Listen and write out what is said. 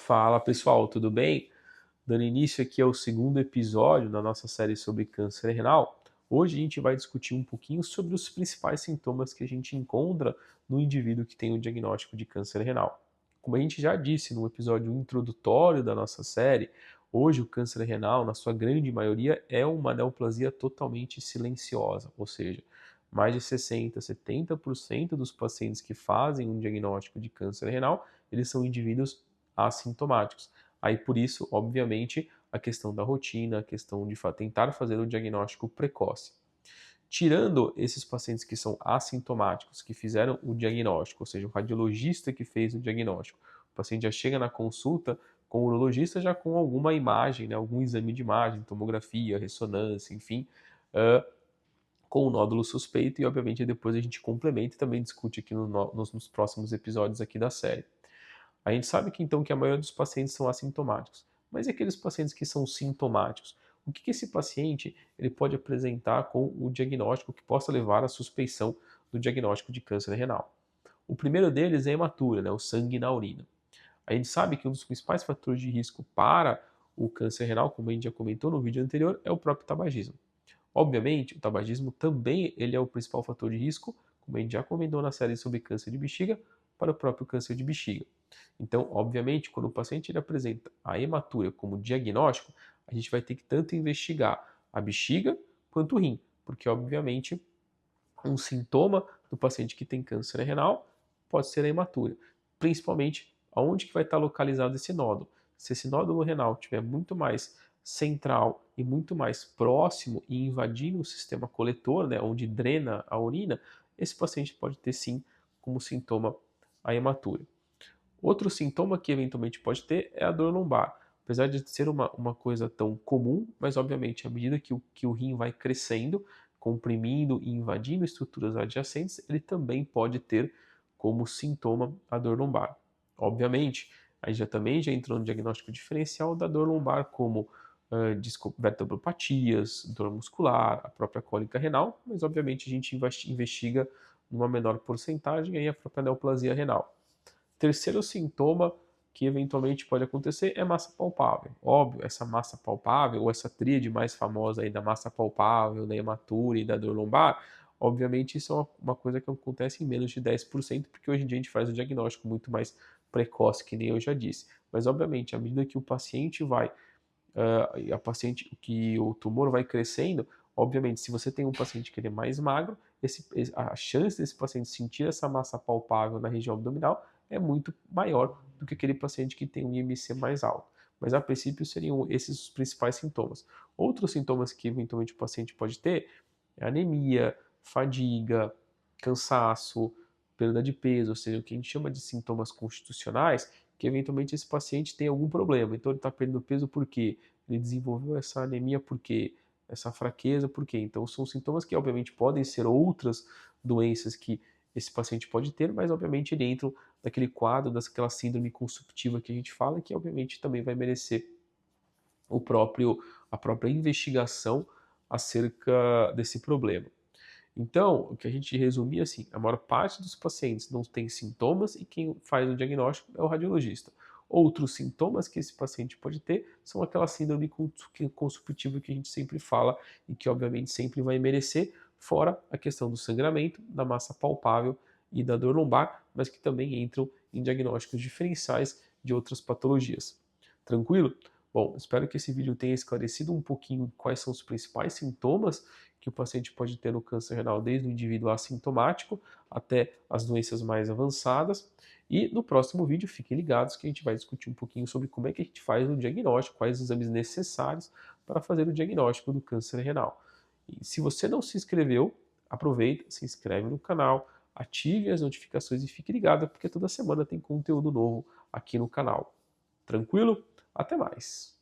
Fala pessoal, tudo bem? Dando início aqui ao segundo episódio da nossa série sobre câncer renal, hoje a gente vai discutir um pouquinho sobre os principais sintomas que a gente encontra no indivíduo que tem o diagnóstico de câncer renal. Como a gente já disse no episódio introdutório da nossa série, hoje o câncer renal, na sua grande maioria, é uma neoplasia totalmente silenciosa, ou seja, mais de 60, 70% dos pacientes que fazem um diagnóstico de câncer renal, eles são indivíduos assintomáticos. Aí por isso, obviamente, a questão da rotina, a questão de tentar fazer o diagnóstico precoce. Tirando esses pacientes que são assintomáticos, que fizeram o diagnóstico, ou seja, o radiologista que fez o diagnóstico, o paciente já chega na consulta com o urologista já com alguma imagem, né, algum exame de imagem, tomografia, ressonância, enfim, uh, com o nódulo suspeito e obviamente depois a gente complementa e também discute aqui nos próximos episódios aqui da série. A gente sabe que então que a maioria dos pacientes são assintomáticos, mas e aqueles pacientes que são sintomáticos? O que esse paciente ele pode apresentar com o diagnóstico que possa levar à suspeição do diagnóstico de câncer renal? O primeiro deles é a hematura, né, o sangue na urina. A gente sabe que um dos principais fatores de risco para o câncer renal, como a gente já comentou no vídeo anterior, é o próprio tabagismo. Obviamente, o tabagismo também ele é o principal fator de risco, como a gente já comentou na série sobre câncer de bexiga, para o próprio câncer de bexiga. Então, obviamente, quando o paciente ele apresenta a hematura como diagnóstico, a gente vai ter que tanto investigar a bexiga quanto o rim, porque obviamente um sintoma do paciente que tem câncer renal pode ser a hematura, principalmente aonde que vai estar localizado esse nódulo. Se esse nódulo renal estiver muito mais central e muito mais próximo e invadindo o sistema coletor, né, onde drena a urina, esse paciente pode ter sim como sintoma a hematura. Outro sintoma que eventualmente pode ter é a dor lombar. Apesar de ser uma coisa tão comum, mas obviamente à medida que o rim vai crescendo, comprimindo e invadindo estruturas adjacentes, ele também pode ter como sintoma a dor lombar. Obviamente, aí também já entrou no diagnóstico diferencial da dor lombar, como vertebropatias, dor muscular, a própria cólica renal, mas obviamente a gente investiga numa menor porcentagem aí a própria neoplasia renal. Terceiro sintoma que eventualmente pode acontecer é massa palpável. Óbvio, essa massa palpável, ou essa tríade mais famosa aí da massa palpável, da hematura e da dor lombar, obviamente isso é uma coisa que acontece em menos de 10%, porque hoje em dia a gente faz o diagnóstico muito mais precoce, que nem eu já disse. Mas obviamente, à medida que o paciente vai que o tumor vai crescendo, obviamente, se você tem um paciente que ele é mais magro, a chance desse paciente sentir essa massa palpável na região abdominal é muito maior do que aquele paciente que tem um IMC mais alto. Mas a princípio seriam esses os principais sintomas. Outros sintomas que eventualmente o paciente pode ter é anemia, fadiga, cansaço, perda de peso, ou seja, o que a gente chama de sintomas constitucionais, que eventualmente esse paciente tem algum problema. Então ele está perdendo peso por quê? Ele desenvolveu essa anemia por quê? Essa fraqueza por quê? Então são sintomas que obviamente podem ser outras doenças que esse paciente pode ter, mas obviamente ele entra naquele quadro daquela síndrome consumptiva que a gente fala, que obviamente também vai merecer a própria investigação acerca desse problema. Então, o que a gente resumia assim, a maior parte dos pacientes não tem sintomas e quem faz o diagnóstico é o radiologista. Outros sintomas que esse paciente pode ter são aquela síndrome consumptiva que a gente sempre fala e que obviamente sempre vai merecer, fora a questão do sangramento, da massa palpável e da dor lombar, mas que também entram em diagnósticos diferenciais de outras patologias. Tranquilo? Bom, espero que esse vídeo tenha esclarecido um pouquinho quais são os principais sintomas que o paciente pode ter no câncer renal, desde o indivíduo assintomático até as doenças mais avançadas. E no próximo vídeo, fiquem ligados que a gente vai discutir um pouquinho sobre como é que a gente faz o diagnóstico, quais os exames necessários para fazer o diagnóstico do câncer renal. E se você não se inscreveu, aproveita, se inscreve no canal, ative as notificações e fique ligado, porque toda semana tem conteúdo novo aqui no canal. Tranquilo? Até mais!